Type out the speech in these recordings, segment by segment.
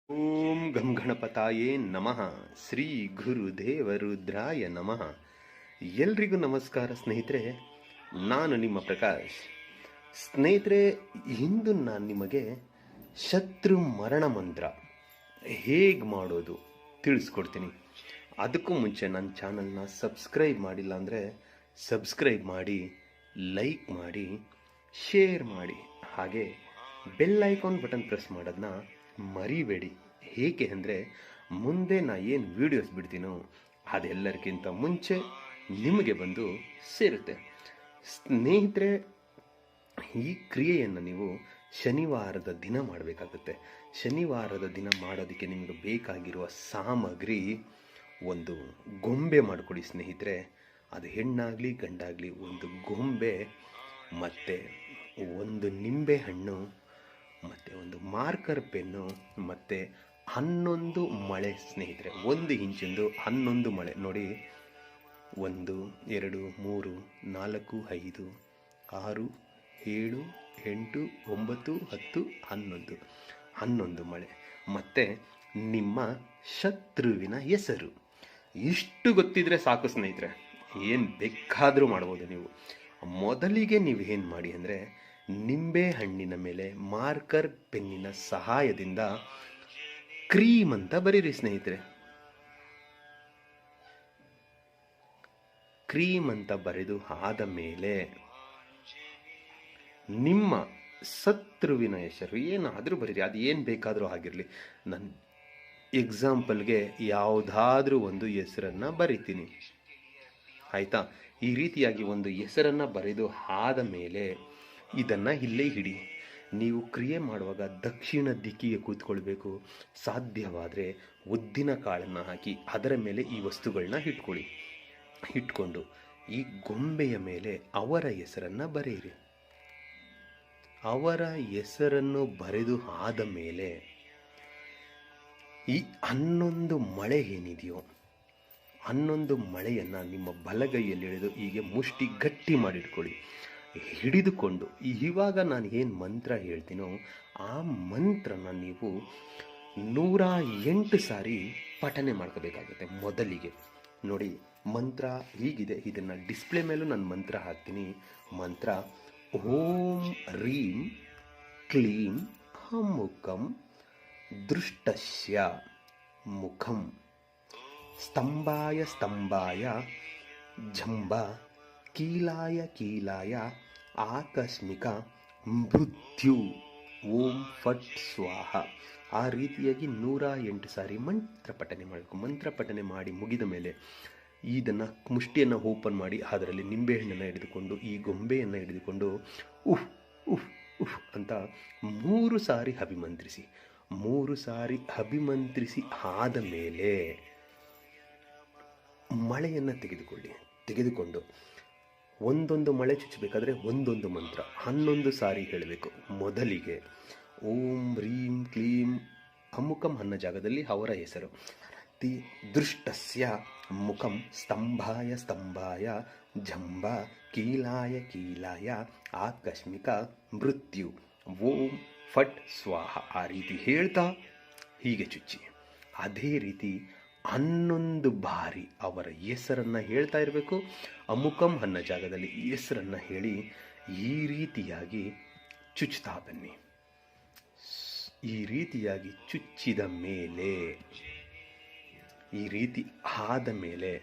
ಓಂ ಗಂ ಗಣಪತಾಯೇ ನಮಃ. ಶ್ರೀ ಗುರುದೇವ ರುದ್ರಾಯ ನಮಃ. ಎಲ್ರಿಗೂ ನಮಸ್ಕಾರ ಸ್ನೇಹಿತರೆ, ನಾನು ನಿಮ್ಮ ಪ್ರಕಾಶ್. ಸ್ನೇಹಿತರೆ, ಇಂದು ನಾನು ನಿಮಗೆ ಶತ್ರು ಮರಣ ಮಂತ್ರ ಹೇಗೆ ಮಾಡೋದು ತಿಳಿಸ್ಕೊಡ್ತೀನಿ. ಅದಕ್ಕೂ ಮುಂಚೆ ನನ್ನ ಚಾನಲ್ನ ಸಬ್ಸ್ಕ್ರೈಬ್ ಮಾಡಿಲ್ಲ ಅಂದರೆ ಸಬ್ಸ್ಕ್ರೈಬ್ ಮಾಡಿ, ಲೈಕ್ ಮಾಡಿ, ಶೇರ್ ಮಾಡಿ, ಹಾಗೆ ಬೆಲ್ ಐಕಾನ್ ಬಟನ್ ಪ್ರೆಸ್ ಮಾಡೋದನ್ನ ಮರಿಬೇಡಿ. ಏಕೆ ಅಂದರೆ ಮುಂದೆ ನಾ ಏನು ವಿಡಿಯೋಸ್ ಬಿಡ್ತೀನೋ ಅದೆಲ್ಲರಿಗಿಂತ ಮುಂಚೆ ನಿಮಗೆ ಬಂದು ಸೇರುತ್ತೆ. ಸ್ನೇಹಿತರೆ, ಈ ಕ್ರಿಯೆಯನ್ನು ನೀವು ಶನಿವಾರದ ದಿನ ಮಾಡಬೇಕಾಗುತ್ತೆ. ಶನಿವಾರದ ದಿನ ಮಾಡೋದಕ್ಕೆ ನಿಮಗೆ ಬೇಕಾಗಿರುವ ಸಾಮಗ್ರಿ, ಒಂದು ಗೊಂಬೆ ಮಾಡಿಕೊಡಿ ಸ್ನೇಹಿತರೆ. ಅದು ಹೆಣ್ಣಾಗಲಿ ಗಂಡಾಗಲಿ, ಒಂದು ಗೊಂಬೆ ಮತ್ತು ಒಂದು ನಿಂಬೆ ಹಣ್ಣು ಮತ್ತು ಒಂದು ಮಾರ್ಕರ್ ಪೆನ್ನು ಮತ್ತು 11 ಮಳೆ ಸ್ನೇಹಿತರೆ. 1 ಇಂಚಿಂದು 11 ಮಳೆ ನೋಡಿ. 1 2 3 4 5 6 7 8 9 10 11 ಮಳೆ ಮತ್ತು ನಿಮ್ಮ ಶತ್ರುವಿನ ಹೆಸರು. ಇಷ್ಟು ಗೊತ್ತಿದ್ರೆ ಸಾಕು ಸ್ನೇಹಿತರೆ, ಏನು ಬೇಕಾದರೂ ಮಾಡ್ಬೋದು ನೀವು. ಮೊದಲಿಗೆ ನೀವು ಏನು ಮಾಡಿ ಅಂದರೆ, ನಿಂಬೆ ಹಣ್ಣಿನ ಮೇಲೆ ಮಾರ್ಕರ್ ಪೆನ್ನಿನ ಸಹಾಯದಿಂದ ಕ್ರೀಮ್ ಅಂತ ಬರೀರಿ ಸ್ನೇಹಿತರೆ. ಕ್ರೀಮ್ ಅಂತ ಬರೆದು ಆದ ಮೇಲೆ ನಿಮ್ಮ ಶತ್ರುವಿನ ಹೆಸರು ಏನಾದರೂ ಬರೀರಿ. ಅದು ಏನು ಬೇಕಾದರೂ ಆಗಿರಲಿ. ನನ್ನ ಎಕ್ಸಾಂಪಲ್ಗೆ ಯಾವುದಾದ್ರೂ ಒಂದು ಹೆಸರನ್ನು ಬರಿತೀನಿ, ಆಯಿತಾ? ಈ ರೀತಿಯಾಗಿ ಒಂದು ಹೆಸರನ್ನು ಬರೆದು ಆದ ಮೇಲೆ ಇದನ್ನು ಇಲ್ಲೇ ಹಿಡಿ. ನೀವು ಕ್ರಿಯೆ ಮಾಡುವಾಗ ದಕ್ಷಿಣ ದಿಕ್ಕಿಗೆ ಕೂತ್ಕೊಳ್ಬೇಕು. ಸಾಧ್ಯವಾದರೆ ಉದ್ದಿನ ಕಾಳನ್ನು ಹಾಕಿ ಅದರ ಮೇಲೆ ಈ ವಸ್ತುಗಳನ್ನ ಇಟ್ಕೊಂಡು ಈ ಗೊಂಬೆಯ ಮೇಲೆ ಅವರ ಹೆಸರನ್ನು ಬರೆಯಿರಿ. ಅವರ ಹೆಸರನ್ನು ಬರೆದು ಆದ ಮೇಲೆ ಈ 11 ಮಳೆ ಏನಿದೆಯೋ 11 ಮಳೆಯನ್ನು ನಿಮ್ಮ ಬಲಗೈಯಲ್ಲಿ ಹಿಡಿದು ಹೀಗೆ ಮುಷ್ಟಿ ಗಟ್ಟಿ ಮಾಡಿಟ್ಕೊಳ್ಳಿ. ಹಿಡಿದುಕೊಂಡು ಇವಾಗ ನಾನು ಏನು ಮಂತ್ರ ಹೇಳ್ತೀನೋ ಆ ಮಂತ್ರನ ನೀವು 108 ಸಾರಿ ಪಠನೆ ಮಾಡ್ಕೋಬೇಕಾಗುತ್ತೆ. ಮೊದಲಿಗೆ ನೋಡಿ, ಮಂತ್ರ ಹೀಗಿದೆ. ಇದನ್ನು ಡಿಸ್ಪ್ಲೇ ಮೇಲೂ ನಾನು ಮಂತ್ರ ಹಾಕ್ತೀನಿ. ಮಂತ್ರ: ಓಂ ರೀಂ ಕ್ಲೀಂ ಹಮ್ಮುಕಂ ದೃಷ್ಟಸ್ಯ ಮುಖಂ ಸ್ತಂಭಾಯ ಸ್ತಂಭಾಯ ಜಂಬ ಕೀಲಾಯ ಆಕಸ್ಮಿಕ ಮೃತ್ಯು ಓಂ ಫಟ್ ಸ್ವಾಹ. ಆ ರೀತಿಯಾಗಿ 108 ಸಾರಿ ಮಂತ್ರ ಪಠನೆ ಮಾಡಬೇಕು. ಮಂತ್ರ ಪಠನೆ ಮಾಡಿ ಮುಗಿದ ಮೇಲೆ ಇದನ್ನು ಮುಷ್ಟಿಯನ್ನು ಓಪನ್ ಮಾಡಿ ಅದರಲ್ಲಿ ನಿಂಬೆಹಣ್ಣನ್ನು ಹಿಡಿದುಕೊಂಡು ಈ ಗೊಂಬೆಯನ್ನು ಹಿಡಿದುಕೊಂಡು ಉಫ್ ಉಫ್ ಉಫ್ ಅಂತ 3 ಸಾರಿ ಅಭಿಮಂತ್ರಿಸಿ. 3 ಸಾರಿ ಅಭಿಮಂತ್ರಿಸಿ ಆದ ಮೇಲೆ ಮಳೆಯನ್ನು ತೆಗೆದುಕೊಂಡು ಒಂದೊಂದು ಮಳೆ ಚುಚ್ಚಬೇಕಾದ್ರೆ ಒಂದೊಂದು ಮಂತ್ರ 11 ಸಾರಿ ಹೇಳಬೇಕು. ಮೊದಲಿಗೆ ಓಂ ರೀಂ ಕ್ಲೀಂ ಅಮುಕಂ ಅನ್ನೋ ಜಾಗದಲ್ಲಿ ಅವರ ಹೆಸರು. ದೃಷ್ಟಸ್ಯ ಮುಖಂ ಸ್ತಂಭಾಯ ಜಂಬ ಕೀಲಾಯ ಆಕಸ್ಮಿಕ ಮೃತ್ಯು ಓಂ ಫಟ್ ಸ್ವಾಹ. ಆ ರೀತಿ ಹೇಳ್ತಾ ಹೀಗೆ ಚುಚ್ಚಿ. ಅದೇ ರೀತಿ 11 ಬಾರಿ ಅವರ ಹೆಸರನ್ನು ಹೇಳ್ತಾ ಇರಬೇಕು. ಅಮುಕಂ ಅನ್ನೋ ಜಾಗದಲ್ಲಿ ಹೆಸರನ್ನು ಹೇಳಿ ಈ ರೀತಿಯಾಗಿ ಚುಚ್ಚುತ್ತಾ ಬನ್ನಿ. ಈ ರೀತಿಯಾಗಿ ಚುಚ್ಚಿದ ಮೇಲೆ, ಈ ರೀತಿ ಆದ ಮೇಲೆ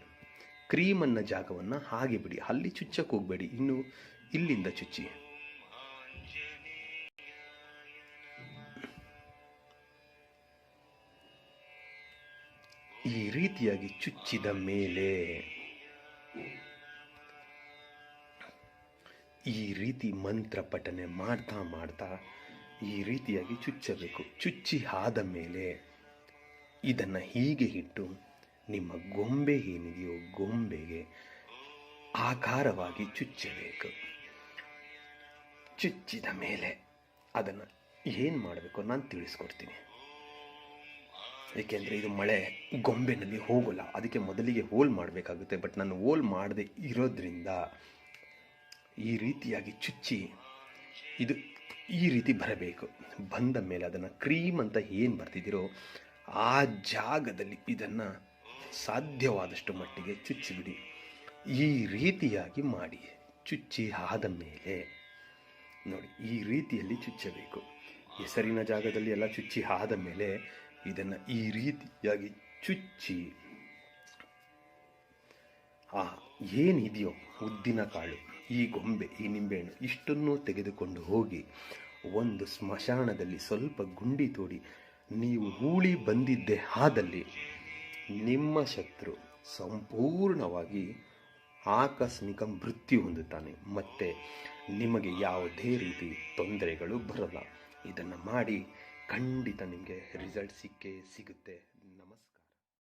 ಕ್ರೀಮನ್ನ ಜಾಗವನ್ನು ಹಾಗೆ ಬಿಡಿ, ಅಲ್ಲಿ ಚುಚ್ಚಕ್ಕೆ ಹೋಗಬೇಡಿ. ಇನ್ನು ಇಲ್ಲಿಂದ ಚುಚ್ಚಿ. ಈ ರೀತಿಯಾಗಿ ಚುಚ್ಚಿದ ಮೇಲೆ ಈ ರೀತಿ ಮಂತ್ರ ಪಠನೆ ಮಾಡ್ತಾ ಈ ರೀತಿಯಾಗಿ ಚುಚ್ಚಬೇಕು. ಚುಚ್ಚಿ ಆದ ಮೇಲೆ ಇದನ್ನು ಹೀಗೆ ಇಟ್ಟು ನಿಮ್ಮ ಗೊಂಬೆ ಏನಿದೆಯೋ ಗೊಂಬೆಗೆ ಆಕಾರವಾಗಿ ಚುಚ್ಚಬೇಕು. ಚುಚ್ಚಿದ ಮೇಲೆ ಅದನ್ನು ಏನು ಮಾಡಬೇಕು ನಾನು ತಿಳಿಸ್ಕೊಡ್ತೀನಿ. ಏಕೆಂದರೆ ಇದು ಮಳೆ ಗೊಂಬೆನಲ್ಲಿ ಹೋಗೋಲ್ಲ, ಅದಕ್ಕೆ ಮೊದಲಿಗೆ ಹೋಲ್ ಮಾಡಬೇಕಾಗುತ್ತೆ. ಬಟ್ ನಾನು ಹೋಲ್ ಮಾಡದೆ ಇರೋದ್ರಿಂದ ಈ ರೀತಿಯಾಗಿ ಚುಚ್ಚಿ ಇದು ಈ ರೀತಿ ಬರಬೇಕು. ಬಂದ ಮೇಲೆ ಅದನ್ನು ಕ್ರೀಮ್ ಅಂತ ಏನು ಬರ್ತಿದ್ದೀರೋ ಆ ಜಾಗದಲ್ಲಿ ಇದನ್ನು ಸಾಧ್ಯವಾದಷ್ಟು ಮಟ್ಟಿಗೆ ಚುಚ್ಚಿಬಿಡಿ. ಈ ರೀತಿಯಾಗಿ ಮಾಡಿ. ಚುಚ್ಚಿ ಆದ ಮೇಲೆ ನೋಡಿ, ಈ ರೀತಿಯಲ್ಲಿ ಚುಚ್ಚಬೇಕು. ಹೆಸರಿನ ಜಾಗದಲ್ಲಿ ಎಲ್ಲ ಚುಚ್ಚಿ ಆದ ಮೇಲೆ ಇದನ್ನು ಈ ರೀತಿಯಾಗಿ ಚುಚ್ಚಿ ಏನಿದೆಯೋ ಉದ್ದಿನ ಕಾಳು, ಈ ಗೊಂಬೆ, ಈ ನಿಂಬೆಹಣ್ಣು ಇಷ್ಟನ್ನು ತೆಗೆದುಕೊಂಡು ಹೋಗಿ ಒಂದು ಸ್ಮಶಾನದಲ್ಲಿ ಸ್ವಲ್ಪ ಗುಂಡಿ ತೋಡಿ ನೀವು ಹೂಳಿ ಬಂದಿದ್ದೇ ಆದಲ್ಲಿ ನಿಮ್ಮ ಶತ್ರು ಸಂಪೂರ್ಣವಾಗಿ ಆಕಸ್ಮಿಕ ಮೃತ್ಯು ಹೊಂದುತ್ತಾನೆ. ಮತ್ತು ನಿಮಗೆ ಯಾವುದೇ ರೀತಿ ತೊಂದರೆಗಳು ಬರಲ್ಲ. ಇದನ್ನು ಮಾಡಿ, ಖಂಡಿತ ನಿಮಗೆ ರಿಸಲ್ಟ್ ಸಿಕ್ಕೇ ಸಿಗುತ್ತೆ.